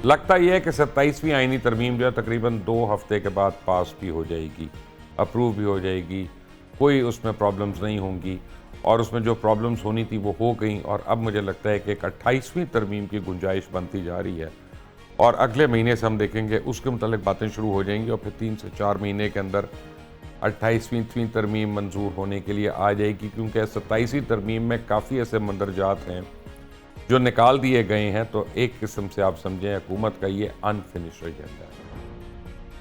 लगता यह है कि 27वीं आईनी तरमीम जो है तकरीबन 2 हफ्ते के बाद पास भी हो जाएगी, अप्रूव भी हो जाएगी, कोई उसमें प्रॉब्लम्स नहीं होंगी, और उसमें जो प्रॉब्लम्स होनी थी वो हो गई। और अब मुझे लगता है कि एक 28वीं तरमीम की गुंजाइश बनती जा रही है, और अगले महीने से हम देखेंगे उसके मुतालिक बातें शुरू हो जाएंगी, और फिर 3 से 4 महीने के अंदर 28वीं तरमीम मंजूर होने के लिए आ जाएगी, क्योंकि 27वीं तरमीम में काफ़ी ऐसे मंदरजात हैं जो निकाल दिए गए हैं। तो एक किस्म से आप समझें हुकूमत का ये अनफिनिश्ड एजेंडा है,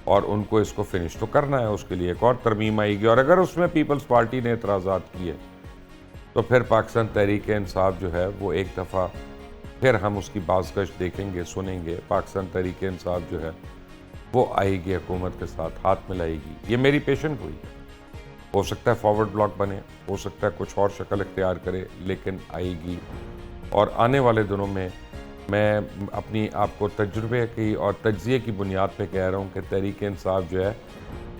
और उनको इसको फिनिश तो करना है, उसके लिए एक और तरमीम आएगी। और अगर उसमें पीपल्स पार्टी ने एतराज़ात किए तो फिर पाकिस्तान तहरीक इंसाफ जो है वो एक दफ़ा फिर हम उसकी बाज़गश देखेंगे, सुनेंगे। पाकिस्तान तहरीक इंसाफ जो है वो आएगी, हुकूमत के साथ हाथ मिलाएगी। ये मेरी पेशन गोई है। हो सकता है फॉरवर्ड ब्लॉक बने, हो सकता है कुछ और शक्ल इख्तियार करे, लेकिन आएगी। और आने वाले दिनों में मैं अपनी आपको तजुर्बे की और तज्ज़िये की बुनियाद पे कह रहा हूँ कि तहरीक इंसाफ जो है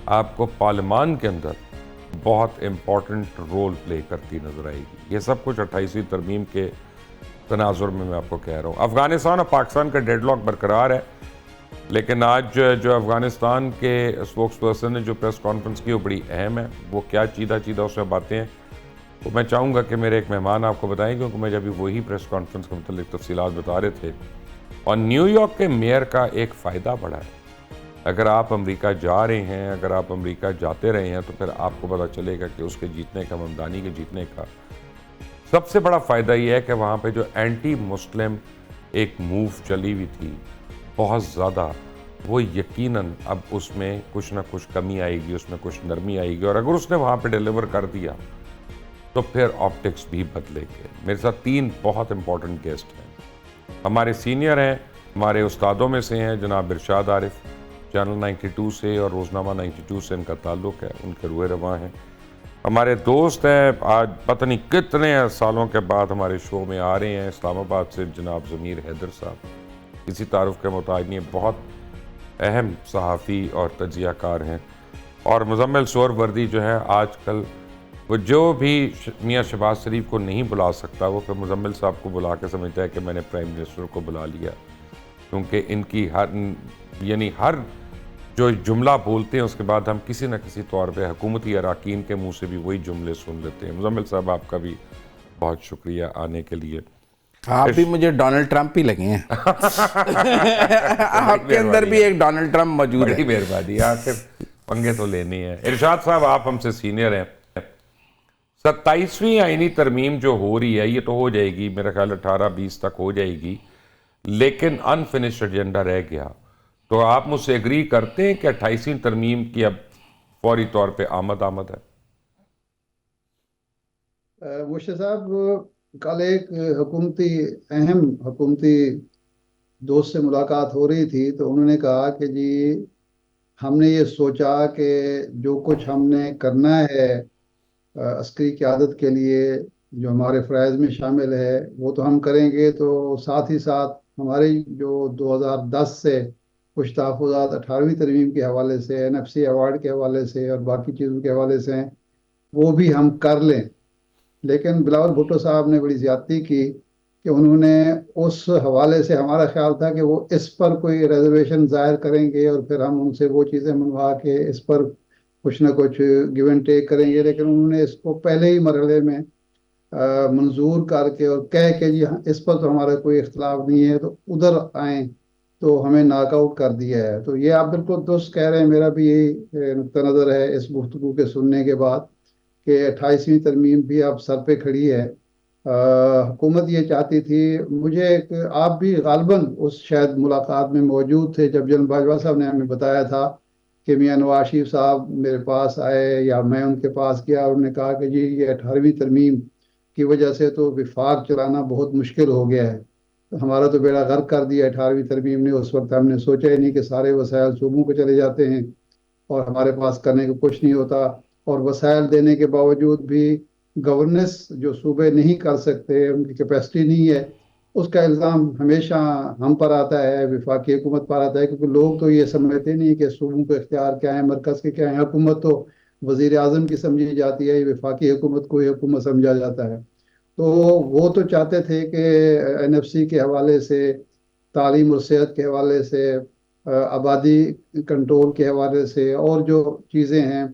आपको पार्लियामान के अंदर बहुत इम्पॉर्टेंट रोल प्ले करती नज़र आएगी। ये सब कुछ 28वीं तरमीम के तनाजुर में मैं आपको कह रहा हूँ। अफ़गानिस्तान और पाकिस्तान का डेडलॉक बरकरार है, लेकिन आज जो अफ़गानिस्तान के स्पोक्स पर्सन ने जो प्रेस कॉन्फ्रेंस की वो बड़ी अहम है। वो क्या चीदा उसमें बातें हैं तो मैं चाहूँगा कि मेरे एक मेहमान आपको बताएं, क्योंकि मुझे अभी वही प्रेस कॉन्फ्रेंस के मतलब तफसीलात बता रहे थे। और न्यूयॉर्क के मेयर का एक फ़ायदा बड़ा है। अगर आप अमेरिका जा रहे हैं, अगर आप अमेरिका जाते रहे हैं, तो फिर आपको पता चलेगा कि उसके जीतने का, ममदानी के जीतने का सबसे बड़ा फ़ायदा यह है कि वहाँ पे जो एंटी मुस्लिम एक मूव चली हुई थी बहुत ज़्यादा, वो यकीनन अब उसमें कुछ ना कुछ कमी आएगी, उसमें कुछ नरमी आएगी। और अगर उसने वहाँ पे डिलीवर कर दिया तो फिर ऑप्टिक्स भी बदलेंगे। मेरे साथ 3 बहुत इंपॉर्टेंट गेस्ट हैं। हमारे सीनियर हैं, हमारे उस्तादों में से हैं जनाब इरशाद आरिफ, चैनल 92 से और रोज़नामा 92 से इनका ताल्लुक़ है, उनके रूए रवां हैं। हमारे दोस्त हैं, आज पता नहीं कितने सालों के बाद हमारे शो में आ रहे हैं, इस्लामाबाद से जनाब ज़मीर हैदर साहब। किसी तारुफ के मोहताज नहीं, बहुत अहम सहाफ़ी और तज्ज़ियाकार हैं। और मुज़म्मिल सोहरावर्दी जो है आजकल वो जो भी मियाँ शहबाज शरीफ को नहीं बुला सकता, वो फिर मुज़म्मिल साहब को बुला के समझता है कि मैंने प्राइम मिनिस्टर को बुला लिया, क्योंकि इनकी हर जो जुमला बोलते हैं उसके बाद हम किसी न किसी तौर पे हुकूमती अरकान के मुंह से भी वही जुमले सुन लेते हैं। मुज़म्मिल साहब आपका भी बहुत शुक्रिया आने के लिए। आप भी मुझे डोनाल्ड ट्रंप ही लगे हैं। आपके अंदर भी एक डोनाल्ड ट्रंप मौजूद है। बड़ी मेहरबानी, आखिर पंगे तो लेनी है। इरशाद साहब आप हमसे सीनियर हैं। 27वीं आईनी तरमीम जो हो रही है ये तो हो जाएगी, मेरा ख्याल 18-20 तक हो जाएगी, लेकिन अनफिनिश्ड एजेंडा रह गया। तो आप मुझसे एग्री करते हैं कि 28वीं तरमीम की अब फौरी तौर पे आमद है? मुर्शिद साहब, कल एक अहम हुकूमती दोस्त से मुलाकात हो रही थी, तो उन्होंने कहा कि जी हमने ये सोचा कि जो कुछ हमने करना है अस्करी क़यादत के लिए, जो हमारे फ़राइज़ में शामिल है वो तो हम करेंगे, तो साथ ही साथ हमारे जो 2010 से कुछ तहफ़्फ़ुज़ात 18वीं तरमीम के हवाले से, NFC अवार्ड के हवाले से और बाकी चीज़ों के हवाले से हैं, वो भी हम कर लें। लेकिन बिलावल भुट्टो साहब ने बड़ी ज़्यादती की कि उन्होंने उस हवाले से, हमारा ख्याल था कि वो इस पर कोई रिजर्वेशन ज़ाहिर करेंगे और फिर हम उनसे वो चीज़ें मनवा के इस पर कुछ ना कुछ गिव एंड टेक करेंगे, लेकिन उन्होंने इसको पहले ही मरहले में मंजूर करके और कह के जी इस पर तो हमारा कोई इख्तलाफ नहीं है, तो उधर आए तो हमें नॉकआउट कर दिया है। तो ये आप बिल्कुल दुरुस्त कह रहे हैं, मेरा भी यही नुक्ता नज़र है इस गुफ्तगू के सुनने के बाद कि 28वीं तरमीम भी अब सर पे खड़ी है। हुकूमत ये चाहती थी, मुझे एक, आप भी गालबन उस शायद मुलाकात में मौजूद थे जब जनरल बाजवा साहब ने हमें बताया था कि मियाँ नवाज शरीफ साहब मेरे पास आए या मैं उनके पास गया, उन्होंने कहा कि जी ये 18वीं तरमीम की वजह से तो विफाक चलाना बहुत मुश्किल हो गया है, तो हमारा तो बेड़ा गर्क कर दिया 18वीं तरमीम ने। उस वक्त हमने सोचा ही नहीं कि सारे वसायल सूबों को चले जाते हैं और हमारे पास करने को कुछ नहीं होता, और वसायल देने के बावजूद भी गवर्नेंस जो सूबे नहीं कर सकते, उनकी कैपेसिटी नहीं है, उसका इल्ज़ाम हमेशा हम पर आता है, वफाकी हुकूमत पर आता है, क्योंकि लोग तो ये समझते नहीं कि सूबों के इख्तियार क्या है, मरकज़ के क्या है। हुकूमत तो वज़ीर आज़म की समझी जाती है, वफाकी हुकूमत को ही हुकूमत समझा जाता है। तो वो तो चाहते थे कि NFC के हवाले से तालीम और सेहत के हवाले से, आबादी कंट्रोल के हवाले से, और जो चीज़ें हैं,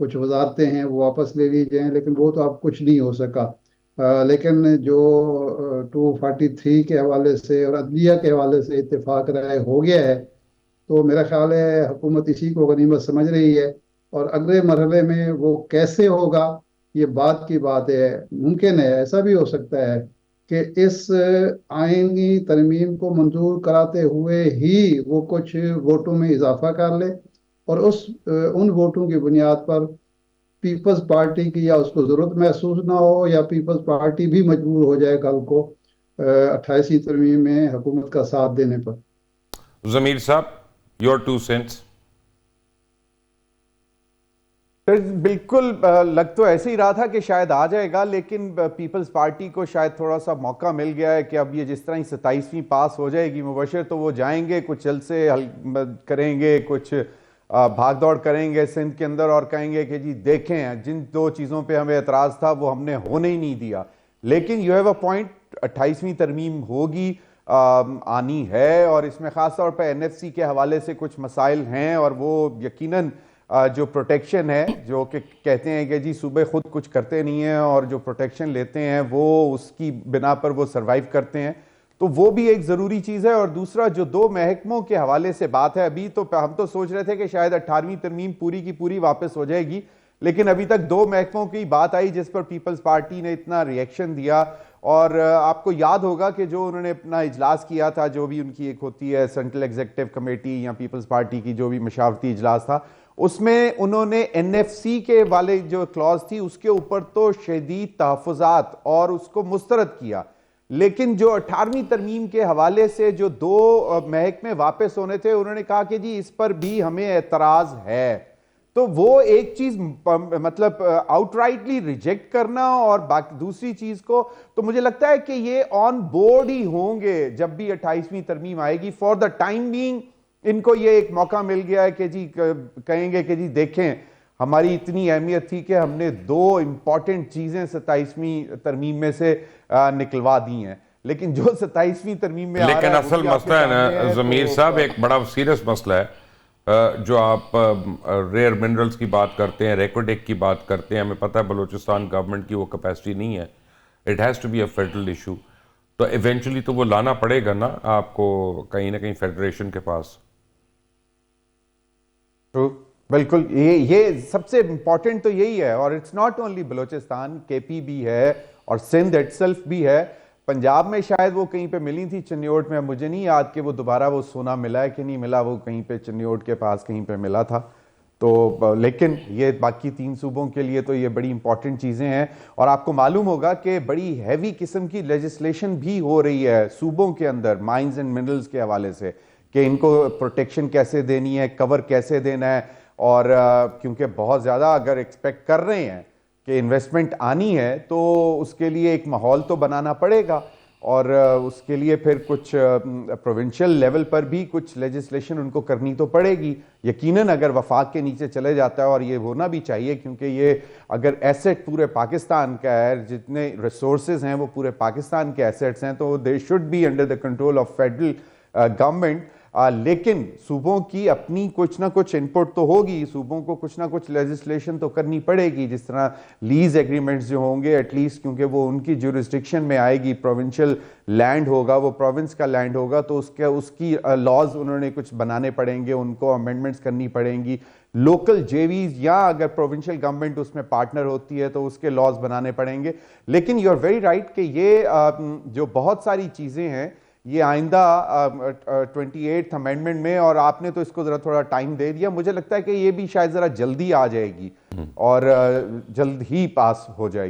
कुछ वजारतें हैं वो वापस ले ली जाएं, लेकिन वो तो अब कुछ नहीं हो सका। लेकिन जो 243 के हवाले से और अदलिया के हवाले से इत्तेफाक राय हो गया है, तो मेरा ख्याल है हुकूमत इसी को गनीमत समझ रही है। और अगले मरहले में वो कैसे होगा, ये बात की बात है। मुमकिन है, ऐसा भी हो सकता है कि इस आईनी तरमीम को मंजूर कराते हुए ही वो कुछ वोटों में इजाफा कर ले, और उन वोटों की बुनियाद पर पीपल्स पार्टी की या उसको ज़रूरत महसूस ना हो, या पीपल्स पार्टी भी मजबूर हो जाए कल को 28वीं तरमीम में हुकूमत का साथ देने पर। जमीर साहब, योर 2 सेंट्स। बिल्कुल लग तो ऐसे ही रहा था कि शायद आ जाएगा, लेकिन पीपल्स पार्टी को शायद थोड़ा सा मौका मिल गया है कि अब ये जिस तरह ही 27वीं पास हो जाएगी मुबशर, तो वो जाएंगे, कुछ जलसे हल करेंगे, कुछ भाग दौड़ करेंगे सिंध के अंदर और कहेंगे कि जी देखें, जिन 2 चीज़ों पे हमें एतराज़ था वो हमने होने ही नहीं दिया। लेकिन यू हैव अ पॉइंट, 28वीं तरमीम होगी, आनी है, और इसमें ख़ास तौर पर NFC के हवाले से कुछ मसाइल हैं, और वो यकीनन जो प्रोटेक्शन है, जो कि कहते हैं कि जी सूबे खुद कुछ करते नहीं हैं और जो प्रोटेक्शन लेते हैं वो उसकी बिना पर वो सरवाइव करते हैं, तो वो भी एक ज़रूरी चीज़ है। और दूसरा, जो 2 महकमों के हवाले से बात है, अभी तो हम तो सोच रहे थे कि शायद 18वीं तरमीम पूरी की पूरी वापस हो जाएगी, लेकिन अभी तक 2 महकमों की बात आई जिस पर पीपल्स पार्टी ने इतना रिएक्शन दिया। और आपको याद होगा कि जो उन्होंने अपना इजलास किया था, जो भी उनकी एक होती है सेंट्रल एग्जीक्यूटिव कमेटी या पीपल्स पार्टी की जो भी मशावरती इजलास था, उसमें उन्होंने NFC के वाले जो क्लॉज थी उसके ऊपर तो शदीद तहफ़्फ़ुज़ात और उसको मुस्तरद किया, लेकिन जो 18वीं तरमीम के हवाले से जो 2 महकमे वापस होने थे, उन्होंने कहा कि जी इस पर भी हमें एतराज़ है। तो वो एक चीज़ मतलब आउटराइटली रिजेक्ट करना, और बाकी दूसरी चीज़ को तो मुझे लगता है कि ये ऑन बोर्ड ही होंगे जब भी 28वीं तरमीम आएगी। फॉर द टाइम बीइंग इनको ये एक मौका मिल गया है कि जी कहेंगे कि जी देखें, हमारी इतनी अहमियत थी कि हमने 2 इंपॉर्टेंट चीज़ें 27वीं तरमीम में से निकलवा दी हैं, लेकिन जो 27वीं तरमीम में लेकिन असल मसला है ना जमीर साहब, एक बड़ा सीरियस मसला है। जो आप रेयर मिनरल्स की बात करते हैं, रेकोडेक की बात करते हैं, हमें पता है बलूचिस्तान गवर्नमेंट की वो कैपेसिटी नहीं है। It has to be a federal issue, तो इवेंचुअली तो वो लाना पड़ेगा ना आपको कहीं ना कहीं फेडरेशन के पास। बिल्कुल, ये सबसे इंपॉर्टेंट तो यही है। और it's not only Balochistan, KP भी है और सिंध इटसेल्फ भी है। पंजाब में शायद वो कहीं पे मिली थी चन्योट में, मुझे नहीं याद कि वो दोबारा वो सोना मिला है कि नहीं मिला, वो कहीं पे चन्योट के पास कहीं पे मिला था। तो लेकिन ये बाकी 3 सूबों के लिए तो ये बड़ी इंपॉर्टेंट चीज़ें हैं। और आपको मालूम होगा कि बड़ी हैवी किस्म की लेजिस्लेशन भी हो रही है सूबों के अंदर माइंस एंड मिनरल्स के हवाले से, कि इनको प्रोटेक्शन कैसे देनी है, कवर कैसे देना है। और क्योंकि बहुत ज़्यादा अगर एक्सपेक्ट कर रहे हैं कि इन्वेस्टमेंट आनी है, तो उसके लिए एक माहौल तो बनाना पड़ेगा, और उसके लिए फिर कुछ प्रोविंशियल लेवल पर भी कुछ लेजिस्लेशन उनको करनी तो पड़ेगी। यकीनन अगर वफाक के नीचे चले जाता है, और ये होना भी चाहिए, क्योंकि ये अगर एसेट पूरे पाकिस्तान का है, जितने रिसोर्सेज हैं वो पूरे पाकिस्तान के एसेट्स हैं, तो they should be under the control of federal government. लेकिन सूबों की अपनी कुछ ना कुछ इनपुट तो होगी, सूबों को कुछ ना कुछ लेजिस्लेशन तो करनी पड़ेगी, जिस तरह लीज एग्रीमेंट्स जो होंगे एटलीस्ट, क्योंकि वो उनकी जुरिस्डिक्शन में आएगी, प्रोविंशियल लैंड होगा, वो प्रोविंस का लैंड होगा, तो उसकी लॉज उन्होंने कुछ बनाने पड़ेंगे, उनको अमेंडमेंट्स करनी पड़ेंगी। लोकल जेवीज या अगर प्रोविंशियल गवर्नमेंट उसमें पार्टनर होती है तो उसके लॉज बनाने पड़ेंगे। लेकिन यू आर वेरी राइट कि ये जो बहुत सारी चीज़ें हैं ये आइंदा 28th अमेंडमेंट में, और आपने तो इसको ज़रा थोड़ा टाइम दे दिया, मुझे लगता है कि ये भी शायद ज़रा जल्दी आ जाएगी और जल्द ही पास हो जाएगी।